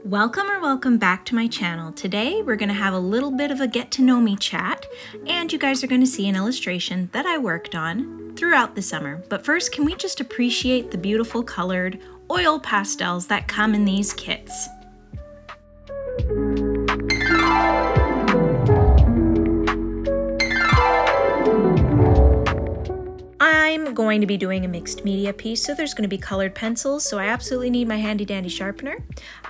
Welcome back to my channel. Today we're going to have a little bit of a get to know me chat, and you guys are going to see an illustration that I worked on throughout the summer. But first, can we just appreciate the beautiful colored oil pastels that come in these kits? I'm going to be doing a mixed media piece, so there's going to be colored pencils, so I absolutely need my handy dandy sharpener.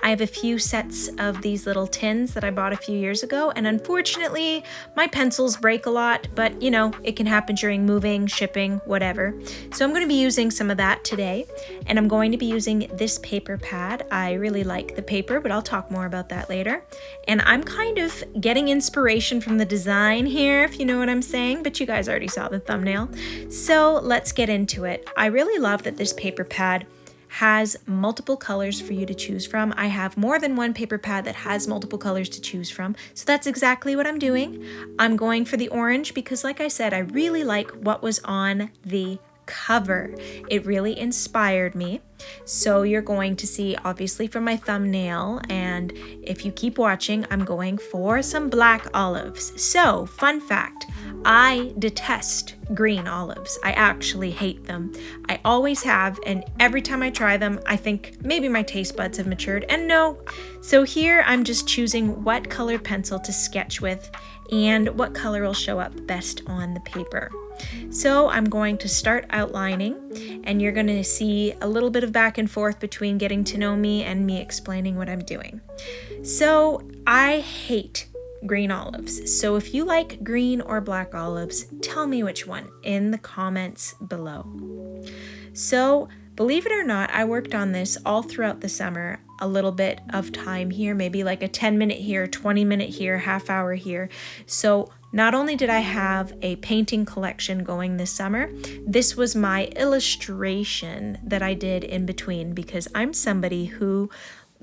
I have a few sets of these little tins that I bought a few years ago, and unfortunately my pencils break a lot, but you know, it can happen during moving, shipping, whatever. So I'm going to be using some of that today, and I'm going to be using this paper pad. I really like the paper, but I'll talk more about that later. And I'm kind of getting inspiration from the design here, if you know what I'm saying, but you guys already saw the thumbnail. So let's get into it. I really love that this paper pad has multiple colors for you to choose from. I have more than one paper pad that has multiple colors to choose from, so that's exactly what I'm doing. I'm going for the orange because, like I said, I really like what was on the cover. It really inspired me. So you're going to see, obviously, from my thumbnail, and if you keep watching, I'm going for some black olives. So, fun fact, I detest green olives. I actually hate them. I always have, and every time I try them, I think maybe my taste buds have matured, and no. So here I'm just choosing what colored pencil to sketch with and what color will show up best on the paper. So I'm going to start outlining, and you're going to see a little bit of back and forth between getting to know me and me explaining what I'm doing. So I hate green olives. So if you like green or black olives, tell me which one in the comments below. So believe it or not, I worked on this all throughout the summer, a little bit of time here, maybe like a 10-minute here, 20-minute here, half hour here. So not only did I have a painting collection going this summer, this was my illustration that I did in between, because I'm somebody who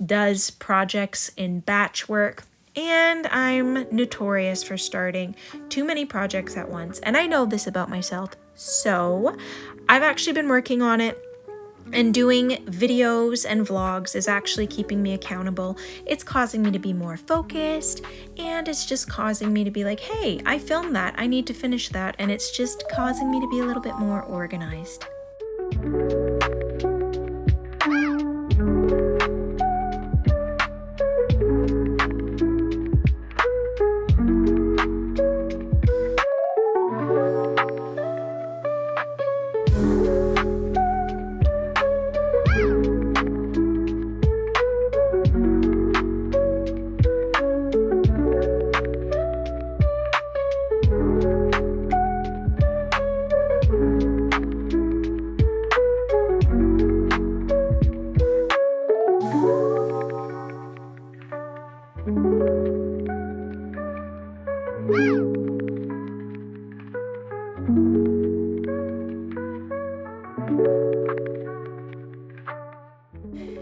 does projects in batch work, and I'm notorious for starting too many projects at once. And I know this about myself. So I've actually been working on it, and doing videos and vlogs is actually keeping me accountable. It's causing me to be more focused, and it's just causing me to be like, hey, I filmed that, I need to finish that. And it's just causing me to be a little bit more organized.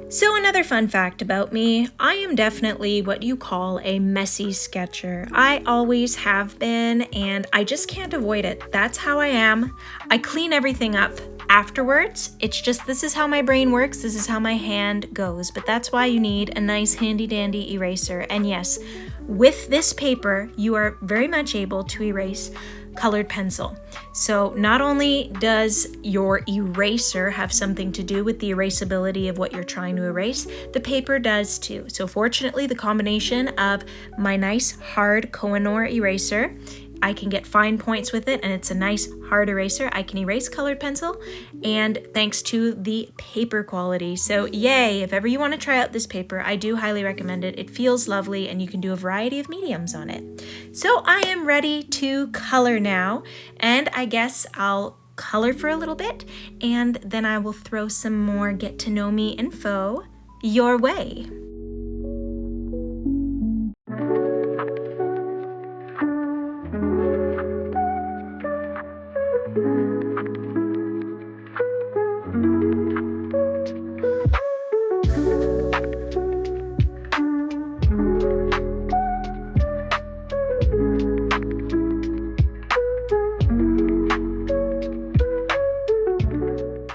So another fun fact about me, I am definitely what you call a messy sketcher. I always have been, and I just can't avoid it. That's how I am. I clean everything up afterwards. It's just, this is how my brain works, this is how my hand goes. But that's why you need a nice handy dandy eraser. And yes, with this paper, you are very much able to erase colored pencil. So not only does your eraser have something to do with the erasability of what you're trying to erase, the paper does too. So fortunately, the combination of my nice hard Koh-i-Noor eraser, I can get fine points with it, and it's a nice hard eraser. I can erase colored pencil, and thanks to the paper quality. So yay, if ever you want to try out this paper, I do highly recommend it. It feels lovely, and you can do a variety of mediums on it. So I am ready to color now, and I guess I'll color for a little bit, and then I will throw some more get to know me info your way.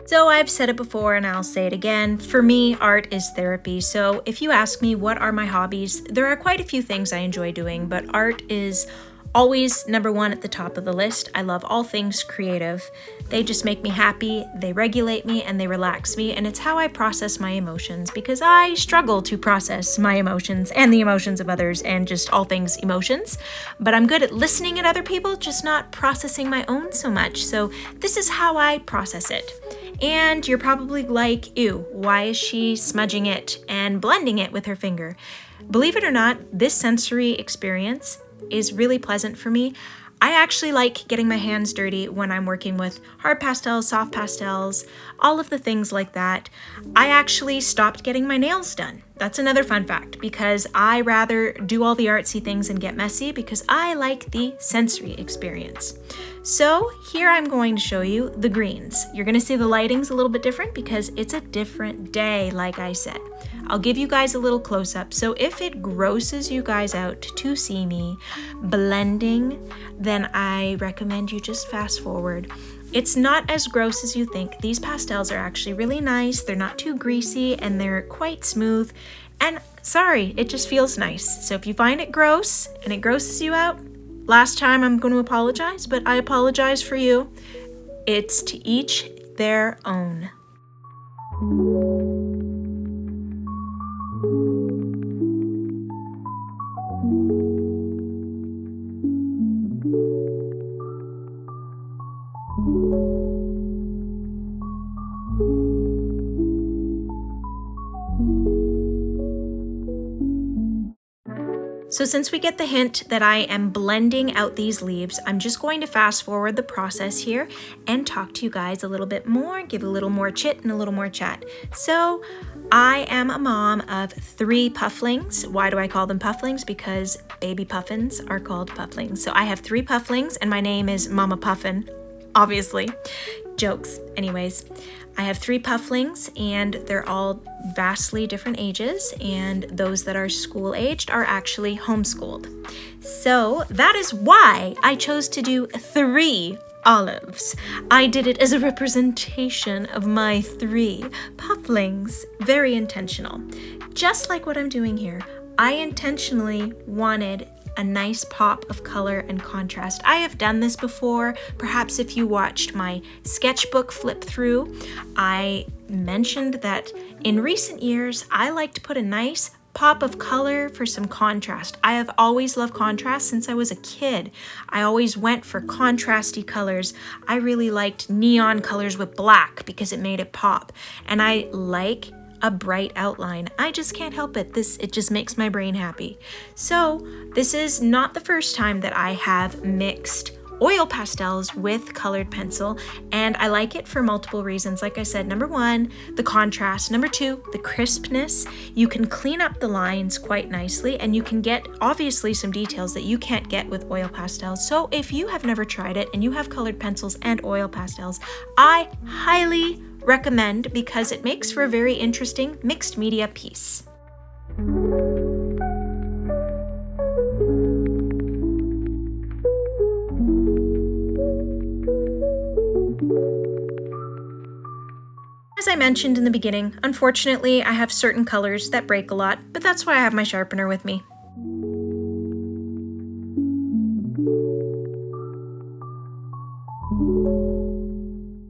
So I I've said it before and I'll say it again, for me, art is therapy. So if you ask me what are my hobbies, there are quite a few things I enjoy doing, but art is always number one at the top of the list. I love all things creative. They just make me happy, they regulate me, and they relax me, and it's how I process my emotions, because I struggle to process my emotions and the emotions of others and just all things emotions. But I'm good at listening at other people, just not processing my own so much. So this is how I process it. And you're probably like, ew, why is she smudging it and blending it with her finger? Believe it or not, this sensory experience is really pleasant for me. I actually like getting my hands dirty when I'm working with hard pastels, soft pastels, all of the things like that. I actually stopped getting my nails done. That's another fun fact, because I rather do all the artsy things and get messy because I like the sensory experience. So here I'm going to show you the greens. You're going to see the lighting's a little bit different because it's a different day, like I said. I'll give you guys a little close-up. So if it grosses you guys out to see me blending, then I recommend you just fast forward. It's not as gross as you think. These pastels are actually really nice. They're not too greasy and they're quite smooth. And sorry, it just feels nice. So if you find it gross and it grosses you out, last time I'm going to apologize, but I apologize for you. It's to each their own. So since we get the hint that I am blending out these leaves, I'm just going to fast forward the process here and talk to you guys a little bit more, give a little more chit and a little more chat. So I am a mom of 3 pufflings. Why do I call them pufflings? Because baby puffins are called pufflings. So I have 3 pufflings and my name is Mama Puffin, obviously. Jokes. Anyways, I have 3 pufflings and they're all vastly different ages, and those that are school aged are actually homeschooled. So that is why I chose to do 3 olives. I did it as a representation of my 3 pufflings. Very intentional. Just like what I'm doing here, I intentionally wanted a nice pop of color and contrast. I have done this before. Perhaps if you watched my sketchbook flip through, I mentioned that in recent years, I like to put a nice pop of color for some contrast. I have always loved contrast since I was a kid. I always went for contrasty colors. I really liked neon colors with black because it made it pop. And I like a bright outline. I just can't help it. It just makes my brain happy. So this is not the first time that I have mixed oil pastels with colored pencil, and I like it for multiple reasons. Like I said, number 1, the contrast. Number 2, the crispness. You can clean up the lines quite nicely, and you can get obviously some details that you can't get with oil pastels. So if you have never tried it and you have colored pencils and oil pastels, I highly recommend, because it makes for a very interesting mixed media piece. As I mentioned in the beginning, unfortunately, I have certain colors that break a lot, but that's why I have my sharpener with me.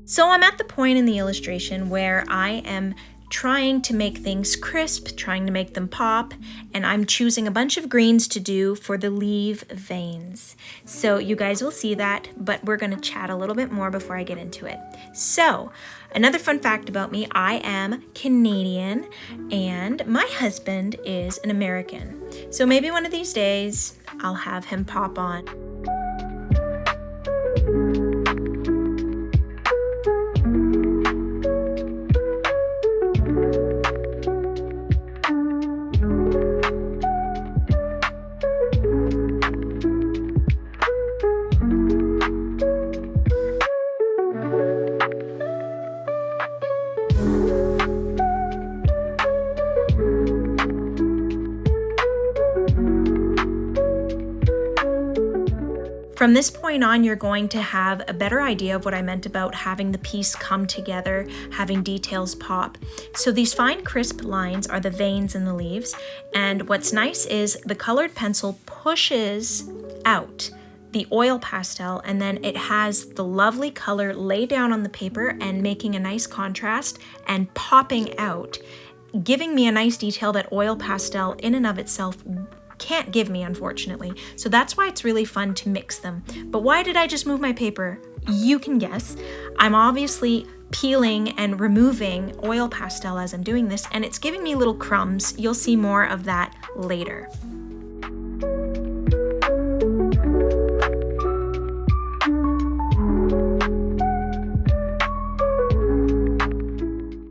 So I'm at the point in the illustration where I am trying to make things crisp, trying to make them pop, and I'm choosing a bunch of greens to do for the leaf veins. So you guys will see that, but we're going to chat a little bit more before I get into it. So another fun fact about me, I am Canadian and my husband is an American. So maybe one of these days I'll have him pop on. From this point on, you're going to have a better idea of what I meant about having the piece come together, having details pop. So these fine crisp lines are the veins in the leaves, and what's nice is the colored pencil pushes out the oil pastel, and then it has the lovely color lay down on the paper and making a nice contrast and popping out, giving me a nice detail that oil pastel in and of itself can't give me, unfortunately. So that's why it's really fun to mix them. But why did I just move my paper? You can guess. I'm obviously peeling and removing oil pastel as I'm doing this, and it's giving me little crumbs. You'll see more of that later.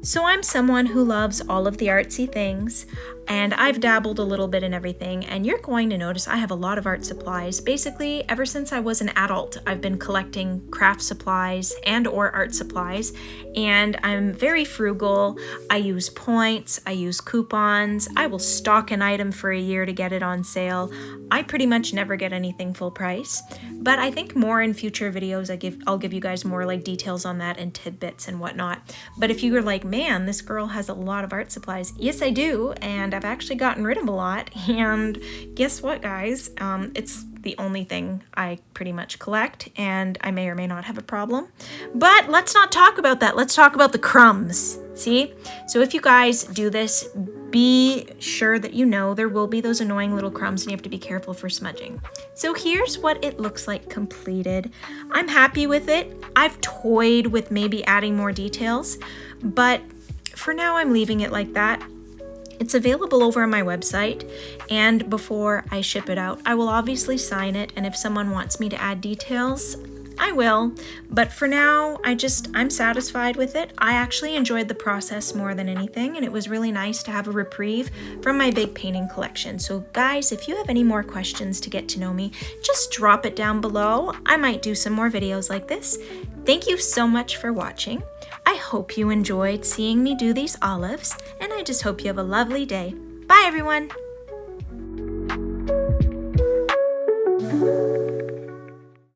So I'm someone who loves all of the artsy things, and I've dabbled a little bit in everything, and you're going to notice I have a lot of art supplies. Basically, ever since I was an adult, I've been collecting craft supplies and or art supplies, and I'm very frugal. I use points, I use coupons, I will stock an item for a year to get it on sale. I pretty much never get anything full price, but I think more in future videos I'll give you guys more like details on that and tidbits and whatnot. But if you were like, man, this girl has a lot of art supplies, yes I do, and I've actually gotten rid of a lot, and guess what guys, it's the only thing I pretty much collect, and I may or may not have a problem. But let's not talk about that, let's talk about the crumbs. See? So if you guys do this, be sure that you know there will be those annoying little crumbs and you have to be careful for smudging. So here's what it looks like completed. I'm happy with it. I've toyed with maybe adding more details, but for now I'm leaving it like that. It's available over on my website, and before I ship it out, I will obviously sign it, and if someone wants me to add details, I will, but for now, I'm satisfied with it. I actually enjoyed the process more than anything, and it was really nice to have a reprieve from my big painting collection. So guys, if you have any more questions to get to know me, just drop it down below. I might do some more videos like this. Thank you so much for watching. I hope you enjoyed seeing me do these olives, and I just hope you have a lovely day. Bye everyone!